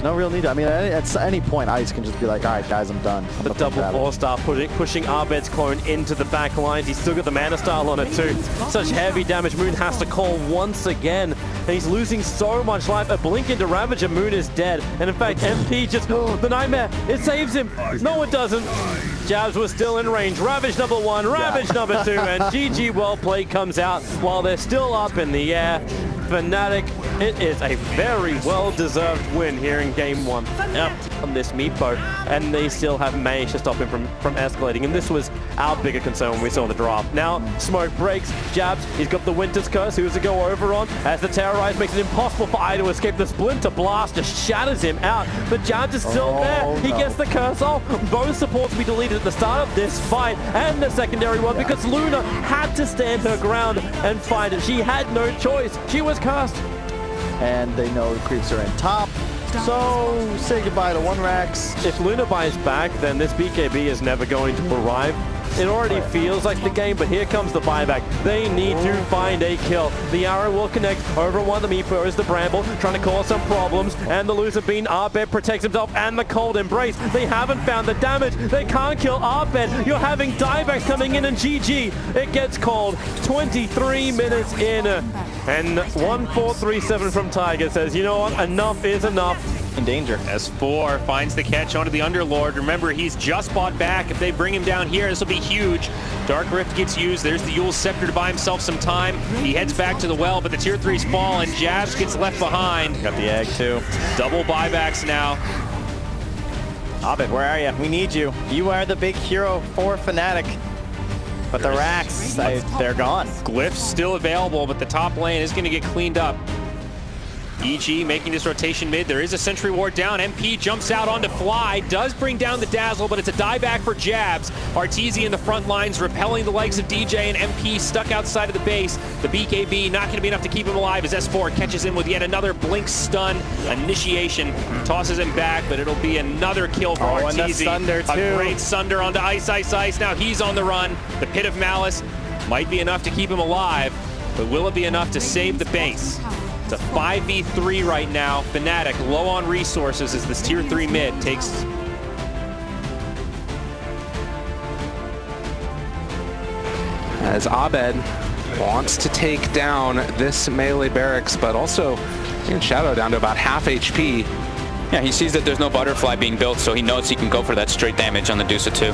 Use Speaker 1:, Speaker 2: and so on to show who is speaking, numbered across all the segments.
Speaker 1: no real need. I mean, at any point, Ice can just be like, all right, guys, I'm done.
Speaker 2: The double 4-star pushing Abed's clone into the back lines. He's still got the mana style on it too. Such heavy damage. Moon has to call once again. And he's losing so much life. A blink into Ravage and Moon is dead. And in fact, MP just, the Nightmare, it saves him. No, it doesn't. Jabz was still in range. Ravage number 1, Ravage number 2, and GG well played comes out while they're still up in the air. Fnatic, it is a very well-deserved win here in Game 1 on this Meepo, and they still have managed to stop him from escalating, and this was our bigger concern when we saw the draft. Now, smoke breaks, Jabz, he's got the Winter's Curse, who's to go over on, as the Terrorize makes it impossible for I to escape. The Splinter Blast just shatters him out, but Jabz is still there. He gets the Curse off. Both supports will be deleted at the start of this fight, and the secondary one, because Luna had to stand her ground and fight it. She had no choice. She was cursed.
Speaker 1: And they know the creeps are in top. So say goodbye to 1Rax.
Speaker 2: If Luna buys back, then this BKB is never going to arrive. It already feels like the game, but here comes the buyback. They need to find a kill. The arrow will connect over one of the Meepo is the Bramble, trying to cause some problems, and the loser being Abed protects himself, and the Cold Embrace. They haven't found the damage. They can't kill Abed. You're having diebacks coming in, and GG. It gets called 23 minutes in, and 1437 from Tiger says, you know what, enough is enough.
Speaker 1: In danger.
Speaker 3: S4 finds the catch onto the Underlord. Remember, he's just bought back. If they bring him down here, this will be huge. Dark Rift gets used. There's the Yule Scepter to buy himself some time. He heads back to the well, but the tier 3s fall, and Jabz gets left behind.
Speaker 1: Got the egg, too.
Speaker 3: Double buybacks now.
Speaker 1: Abed, where are you? We need you. You are the big hero for Fnatic. But the Rax, they're gone.
Speaker 3: Glyph's still available, but the top lane is going to get cleaned up. EG making this rotation mid. There is a Sentry Ward down. MP jumps out onto Fly. Does bring down the Dazzle, but it's a dieback for Jabz. Arteezy in the front lines, repelling the legs of DJ, and MP stuck outside of the base. The BKB not going to be enough to keep him alive as S4 catches him with yet another Blink stun initiation. Tosses him back, but it'll be another kill for Arteezy. A great Sunder onto iceiceice. Now he's on the run. The Pit of Malice might be enough to keep him alive, but will it be enough to save the base? It's a 5v3 right now. Fnatic low on resources as this tier 3 mid takes.
Speaker 4: As Abed wants to take down this melee barracks, but also Shadow down to about half HP.
Speaker 5: Yeah, he sees that there's no butterfly being built, so he knows he can go for that straight damage on the Dusa too.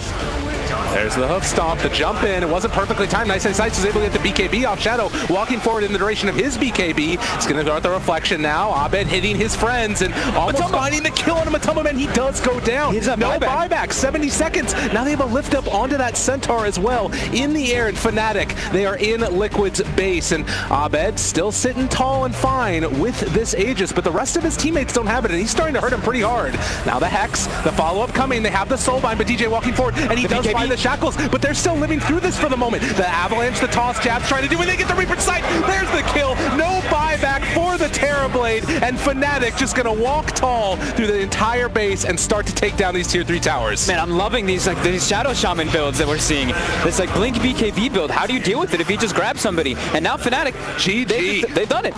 Speaker 4: There's the hoof stomp, the jump in. It wasn't perfectly timed. iceiceice was able to get the BKB off Shadow, walking forward in the direction of his BKB. It's going to go at the reflection now. Abed hitting his friends and almost finding the kill on Matoma, and he does go down. No buyback. 70 seconds. Now they have a lift up onto that Centaur as well. In the air in Fnatic, they are in Liquid's base, and Abed still sitting tall and fine with this Aegis, but the rest of his teammates don't have it, and he's starting to hurt him pretty hard. Now the Hex, the follow-up coming. They have the Soulbind, but DJ walking forward, and he does find the shackles, but they're still living through this for the moment. The Avalanche, the toss, Jabz trying to do it. They get the Reaper's Sight. There's the kill. No buyback for the Terrorblade, and Fnatic just gonna walk tall through the entire base and start to take down these tier 3 towers.
Speaker 5: Man, I'm loving these Shadow Shaman builds that we're seeing. This Blink BKB build. How do you deal with it if he just grabs somebody? And now Fnatic, they've done it.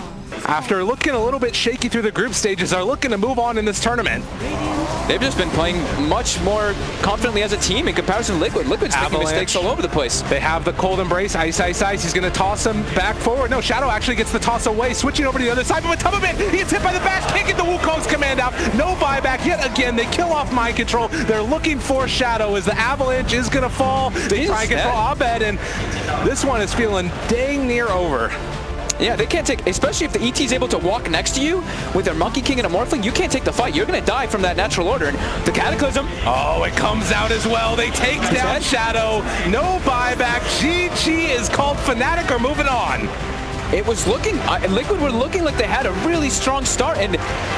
Speaker 4: After looking a little bit shaky through the group stages, are looking to move on in this tournament.
Speaker 5: They've just been playing much more confidently as a team in comparison to Liquid. Liquid's making mistakes all over the place.
Speaker 4: They have the Cold Embrace, iceiceice. He's going to toss him back forward. No, Shadow actually gets the toss away, switching over to the other side. But Matoma, he gets hit by the bash, can't get the Wukong's command out. No buyback yet again. They kill off Mind Control. They're looking for Shadow as the Avalanche is going to fall. They try and control Abed, and this one is feeling dang near over.
Speaker 5: Yeah, they can't take, especially if the ET is able to walk next to you with their Monkey King and a Morphling, you can't take the fight. You're going to die from that natural order. And the Cataclysm.
Speaker 4: Oh, it comes out as well. They take down Shadow. No buyback. GG is called. Fnatic are moving on.
Speaker 5: It was looking, Liquid were looking like they had a really strong start, and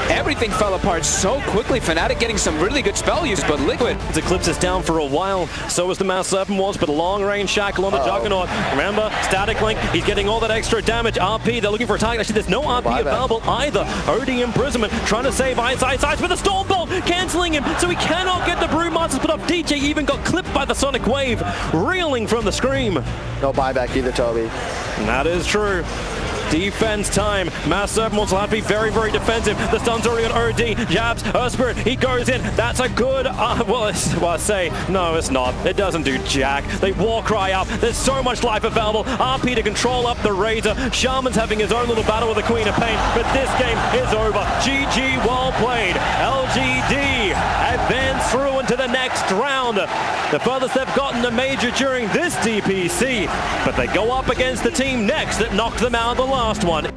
Speaker 5: everything fell apart so quickly. Fnatic getting some really good spell use, but Liquid.
Speaker 2: Eclipse is down for a while, so was the Mass Serpent was, but a long-range shackle on the Juggernaut. Remember, Static Link, he's getting all that extra damage. RP, they're looking for a target. Actually, there's no RP available either. OD Imprisonment, trying to save iceiceice with a Storm Bolt, cancelling him, so he cannot get the Brewmasters put up. DJ even got clipped by the Sonic Wave, reeling from the scream.
Speaker 1: No buyback either, Toby.
Speaker 2: And that is true. Defense time. Mass Serpents will have to be very, very defensive. The stun's already on OD. Jabz, Spirit, he goes in. That's a good, well, I say, no, it's not. It doesn't do jack. They war cry up. There's so much life available. RP to control up the Razor. Shaman's having his own little battle with the Queen of Pain, but this game is over. GG, well played. LGD advance through into the next round. The furthest they've gotten a major during this DPC, but they go up against the team next that knocked them out of the last one.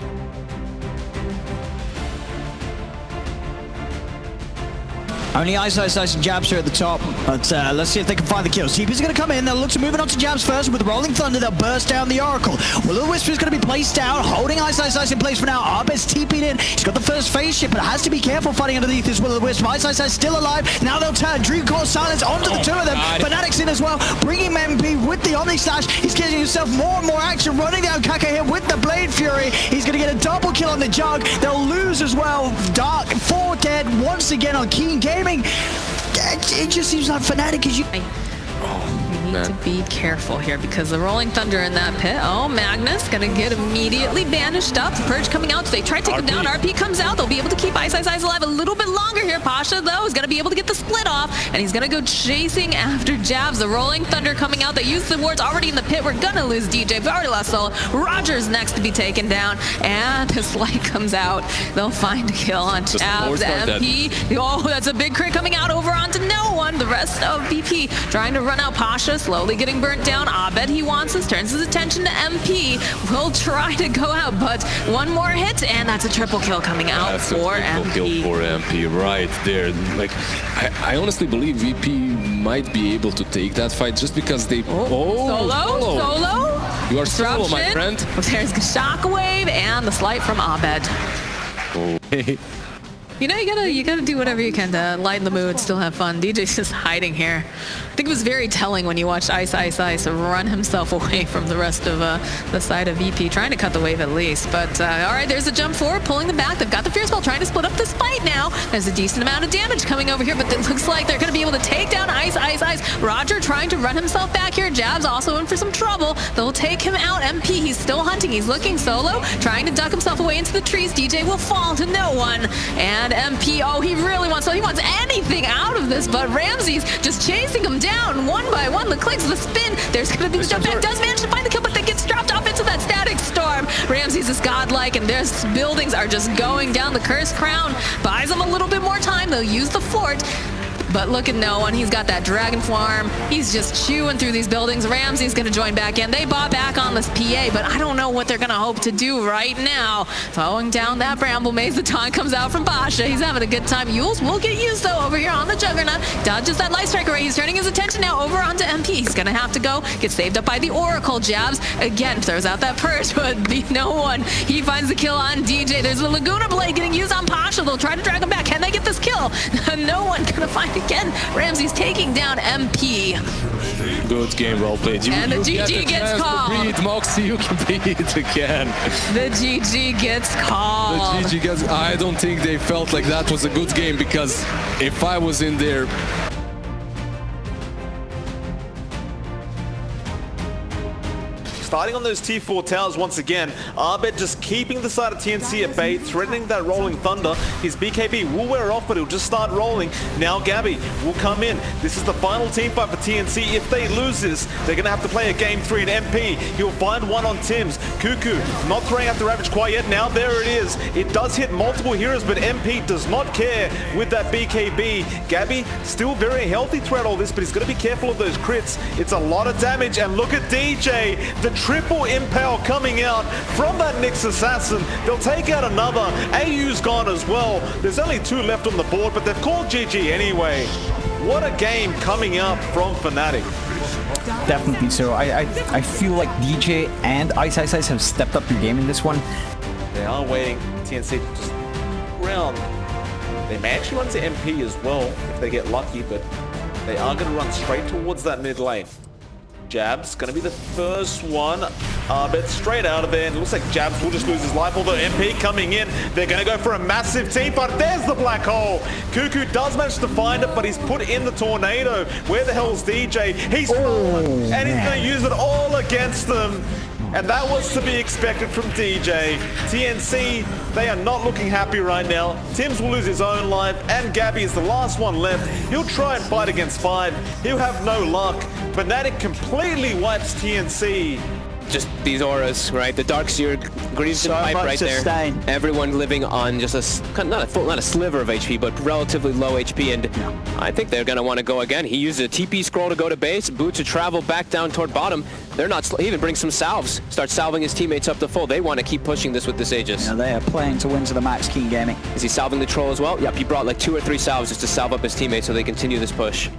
Speaker 6: Only iceiceice and Jabz here at the top, but let's see if they can find the kills. TP's going to come in, they'll look to move it on to Jabz first. With Rolling Thunder, they'll burst down the Oracle. Will-O-Wisp is going to be placed down, holding iceiceice in place for now. Abed's TP'd in, he's got the first phase ship, but has to be careful fighting underneath this Will-O-Wisp. iceiceice still alive, now they'll turn Dreamcore Silence onto the two of them. Fnatic's in as well, bringing MP with the Omni Slash. He's getting himself more and more action, running down Kaka here with the Blade Fury. He's going to get a double kill on the Jug. They'll lose as well. Dark, 4 dead once again on Keen Gaming. It just seems like Fnatic is you.
Speaker 7: We need to be careful here because the Rolling Thunder in that pit. Oh, Magnus gonna get immediately banished up. The Purge coming out. So they try to take him down. RP comes out. They'll be able to keep iceiceice alive a little bit longer here. Pasha, though, is gonna be able to get the split off, and he's gonna go chasing after Jabz. The Rolling Thunder coming out. They use the wards already in the pit. We're gonna lose DJ. We've already lost Solo. Roger's next to be taken down, and his light comes out. They'll find a kill on Jabz. MP. Oh, that's a big crit coming out over onto no one. The rest of BP trying to run out. Pasha slowly getting burnt down. Abed, he wants this, turns his attention to MP. Will try to go out, but one more hit, and that's a triple kill coming out for MP.
Speaker 8: Kill for MP right there. Like, I honestly believe VP might be able to take that fight just because they...
Speaker 7: Solo?
Speaker 8: You are solo, my friend.
Speaker 7: There's the Shockwave and the slight from Abed.
Speaker 8: Oh.
Speaker 7: You know, you gotta do whatever you can to lighten the mood, still have fun. DJ's just hiding here. I think it was very telling when you watched iceiceice run himself away from the rest of the side of VP, trying to cut the wave at least. But all right, there's a jump forward, pulling them back. They've got the Fierce Ball, trying to split up this fight now. There's a decent amount of damage coming over here, but it looks like they're gonna be able to take down iceiceice. Roger trying to run himself back here. Jabz also in for some trouble. They'll take him out. MP, he's still hunting. He's looking solo, trying to duck himself away into the trees. DJ will fall to no one. And MP, oh, he really wants, so he wants anything out of this, but Ramsey's just chasing him down one by one. The clicks, the spin. There's going to be the jump back. Does manage to find the kill, but then gets dropped off into that static storm. Ramsey's is godlike, and their buildings are just going down. The Cursed Crown buys them a little bit more time. They'll use the fort. But look at no one. He's got that Dragon Farm. He's just chewing through these buildings. Ramsey's going to join back in. They bought back on this PA, but I don't know what they're going to hope to do right now. Throwing down that Bramble Maze. The taunt comes out from Pasha. He's having a good time. Yules will get used, though, over here on the Juggernaut. Dodges that Light Strike array. He's turning his attention now over onto MP. He's going to have to go. Get saved up by the Oracle. Jabz, again, throws out that Purge, but be no one. He finds the kill on DJ. There's the Laguna Blade getting used on Pasha. They'll try to drag him back. Can they get this kill? No one going to find it. Again, Ramsey's taking down MP.
Speaker 8: Good game, well played.
Speaker 7: And the GG gets called.
Speaker 8: Beat Moxie, you can beat it again.
Speaker 7: The GG gets called.
Speaker 8: The GG gets... I don't think they felt like that was a good game, because if I was in there...
Speaker 9: Starting on those T4 towers once again, Abed just keeping the side of TNC at bay, threatening that Rolling Thunder. His BKB will wear off, but he'll just start rolling. Now Gabby will come in. This is the final team fight for TNC. If they lose this, they're going to have to play a game 3 in MP. He'll find one on Tim's. Cuckoo not throwing out the Ravage quite yet. Now there it is. It does hit multiple heroes, but MP does not care with that BKB. Gabby still very healthy throughout all this, but he's going to be careful of those crits. It's a lot of damage, and look at DJ. The triple impale coming out from that Nyx assassin. They'll take out another. AU's gone as well. There's only 2 left on the board, but they've called GG anyway. What a game coming up from Fnatic.
Speaker 6: Definitely so. I feel like DJ and iceiceice have stepped up their game in this one.
Speaker 9: They are waiting TNC to just round. They may actually run to MP as well if they get lucky, but they are going to run straight towards that mid lane. Jabz going to be the first one. Abed straight out of there, and it looks like Jabz will just lose his life, although MP coming in. They're going to go for a massive team fight. There's the black hole. Cuckoo does manage to find it, but he's put in the tornado. Where the hell's DJ? He's fallen, and he's going to use it all against them. And that was to be expected from DJ. TNC, they are not looking happy right now. Tims will lose his own life, and Gabby is the last one left. He'll try and fight against 5. He'll have no luck. Fnatic completely wipes TNC.
Speaker 5: Just these auras, right? The Darkseer grieves the pipe right
Speaker 6: sustain.
Speaker 5: there. Everyone living on just not a sliver of HP, but relatively low HP, and I think they're gonna want to go again. He used a TP scroll to go to base, Boot to travel back down toward bottom. They're not. He even brings some salves, starts salving his teammates up to full. They want to keep pushing this with this Aegis.
Speaker 6: Yeah, they are playing to win to the max. Keen Gaming.
Speaker 5: Is he salving the troll as well? Yep, he brought like 2 or 3 salves just to salve up his teammates so they continue this push.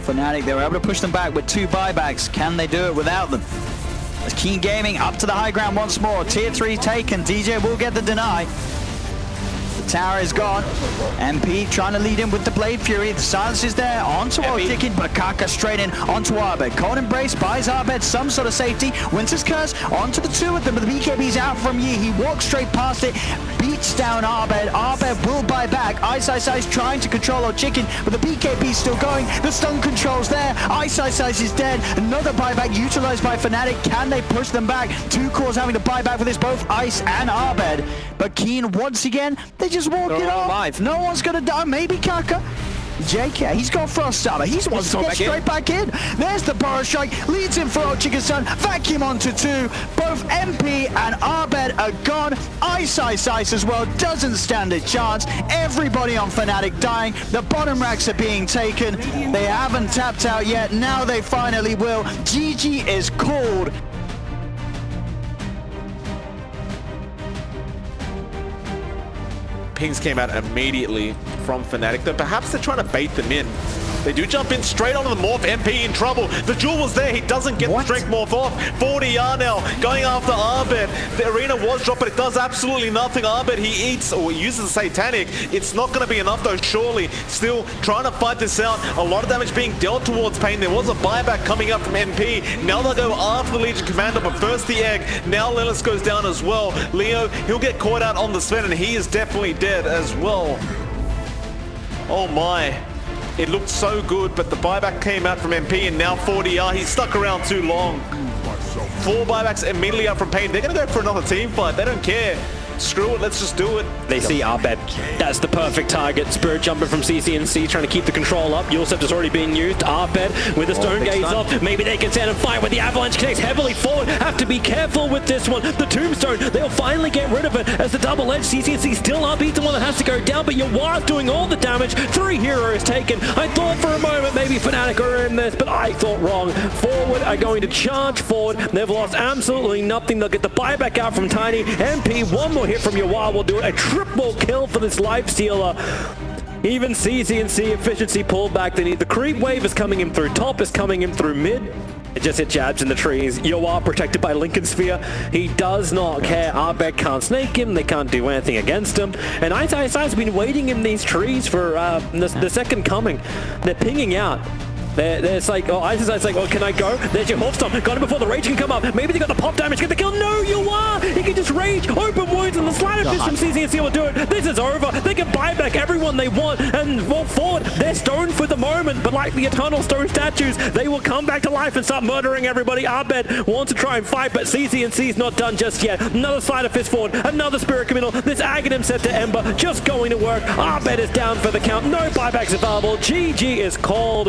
Speaker 6: Fnatic, they were able to push them back with 2 buybacks. Can they do it without them? As Keen Gaming up to the high ground once more. Tier 3 taken. DJ will get the deny. The tower is gone. MP trying to lead in with the Blade Fury. The silence is there. Onto ticking, but Kaka straight in onto Abed. Cold Embrace buys Abed some sort of safety. Winter's Curse onto the 2 of them, but the BKB's out from Yi. He walks straight past it, beats down Abed. Abed will buy back. iceiceice trying to control our chicken, but the BKB's still going. The stun control's there. iceiceice is dead. Another buyback utilized by Fnatic. Can they push them back? 2 cores having to buy back for this, both Ice and Abed. But Keen once again, they just walk it off. Alive. No one's gonna die. Maybe Kaka. JK, he's got Frost Summer. He's wants to get straight back in. There's the Burrow Strike. Leads in for Old Chicken Sun. Vacuum onto 2. Both MP and Abed are gone. iceiceice as well doesn't stand a chance. Everybody on Fnatic dying. The bottom racks are being taken. They haven't tapped out yet. Now they finally will. GG is called.
Speaker 9: Pings came out immediately from Fnatic, though perhaps they're trying to bait them in. They do jump in straight onto the morph. MP in trouble. The jewel was there. He doesn't get the strength morph off. 40R now going after Abed. The arena was dropped, but it does absolutely nothing. Abed, he eats or uses the Satanic. It's not going to be enough though, surely. Still trying to fight this out. A lot of damage being dealt towards Pain. There was a buyback coming up from MP. Now they'll go after the Legion Commander, but first the egg. Now Lilith goes down as well. Leo, he'll get caught out on the Sven, and he is definitely dead as well. Oh my. It looked so good, but the buyback came out from MP, and now 40R. He's stuck around too long. 4 buybacks immediately out from Pain. They're going to go for another team fight. They don't care. Screw it, let's just do it.
Speaker 2: They see Abed. That's the perfect target. Spirit jumping from CCNC, trying to keep the control up. Yulcept is already being used. Abed with the Stone Gaze off. Maybe they can stand and fight with the Avalanche connects heavily forward. Have to be careful with this one. The Tombstone, they'll finally get rid of it as the double edge. CCNC still RB's the one that has to go down, but Yawar's doing all the damage. 3 heroes taken. I thought for a moment maybe Fnatic are in this, but I thought wrong. Forward are going to charge forward. They've lost absolutely nothing. They'll get the buyback out from Tiny. MP, one more hit from Yawar will do it. A triple kill for this life stealer. Even CCNC efficiency pulled back. They need the creep wave is coming in through top, is coming in through mid. It just hit Jabz in the trees. Yawar protected by Lincoln Sphere. He does not care. Abed can't snake him. They can't do anything against him. And iceiceice has been waiting in these trees for the second coming. They're pinging out. There's like, oh, iceiceice's like, oh, can I go? There's your Hawkstorm. Got him before the rage can come up. Maybe they got the pop damage. Get the kill. No, you are. He can just rage. Open wounds and the slider fist from CCNC will do it. This is over. They can buy back everyone they want and walk forward. They're stoned for the moment, but like the Eternal Stone statues, they will come back to life and start murdering everybody. Abed wants to try and fight, but CCNC's not done just yet. Another slider fist forward. Another Spirit Committal. This Aghanim set to Ember just going to work. Abed is down for the count. No buybacks available. GG is called.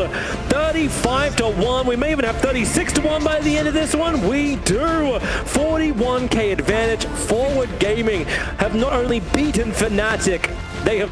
Speaker 2: 35-1. We may even have 36-1 by the end of this one. We do. 41k advantage. Forward Gaming have not only beaten Fnatic, they have